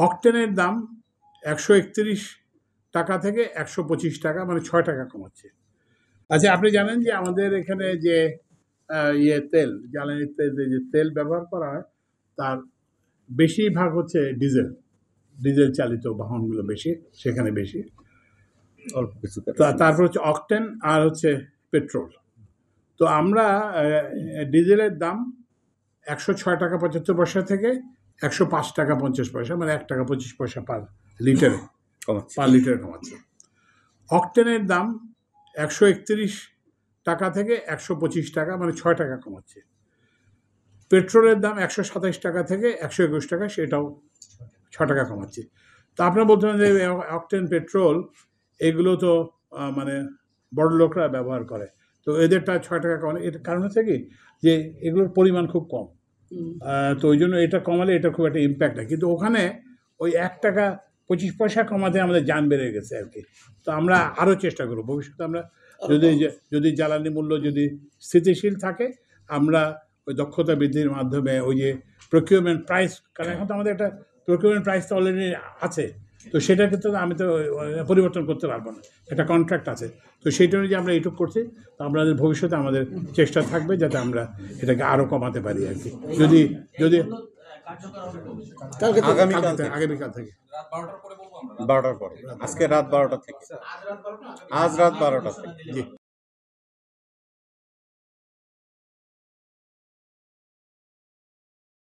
অকটেনের দাম 131 টাকা থেকে 125 টাকা, মানে 6 টাকা কমাচ্ছে। আচ্ছা, আপনি জানেন যে আমাদের এখানে যে তেল, জ্বালানি তেল, যে তেল ব্যবহার করা হয় তার বেশিরভাগ হচ্ছে ডিজেল চালিত বাহনগুলো বেশি, সেখানে বেশি। অল্প কিছু তারপর হচ্ছে অকটেন আর হচ্ছে পেট্রোল। তো আমরা ডিজেলের দাম 106 টাকা 75 পয়সা থেকে 105 টাকা 50 পয়সা, মানে 1 টাকা 25 পয়সা পার লিটারে কমাচ্ছে। অকটেনের দাম 131 টাকা থেকে 125 টাকা, মানে 6 টাকা কমাচ্ছে। পেট্রোলের দাম 127 টাকা থেকে 121 টাকা, সেটাও 6 টাকা কমাচ্ছে। তো আপনারা বলতে পারেন যে অকটেন, পেট্রোল এগুলো তো মানে বড় লোকরা ব্যবহার করে, তো এদেরটা 6 টাকা কমালে, এটার কারণ হচ্ছে কি যে এগুলোর পরিমাণ খুব কম, তো ওই জন্য এটা কমালে এটা খুব একটা ইম্প্যাক্ট হয়। কিন্তু ওখানে ওই 1 টাকা 25 পয়সা কমাতে আমাদের জান বেড়ে গেছে আর কি। তো আমরা আরও চেষ্টা করব ভবিষ্যতে, আমরা যদি জ্বালানি মূল্য যদি স্থিতিশীল থাকে, আমরা ওই দক্ষতা বৃদ্ধির মাধ্যমে ওই যে প্রকিউরমেন্ট প্রাইস, কারণ এখন তো আমাদের একটা প্রকিউরমেন্ট প্রাইস তো অলরেডি আছে, তো সেটা কিন্তু আমি তো পরিবর্তন করতে পারবো না, একটা কন্ট্রাক্ট আছে। তো সেইটা অনুযায়ী আমরা এইটুকু করছি। তো আমাদের ভবিষ্যতে আমাদের চেষ্টা থাকবে যাতে আমরা এটাকে আরও কমাতে পারি আর কি। যদি আগামীকাল থেকে 12টার পরে, আজকে রাত 12টা থেকে, আজ রাত 12টা থেকে। জি।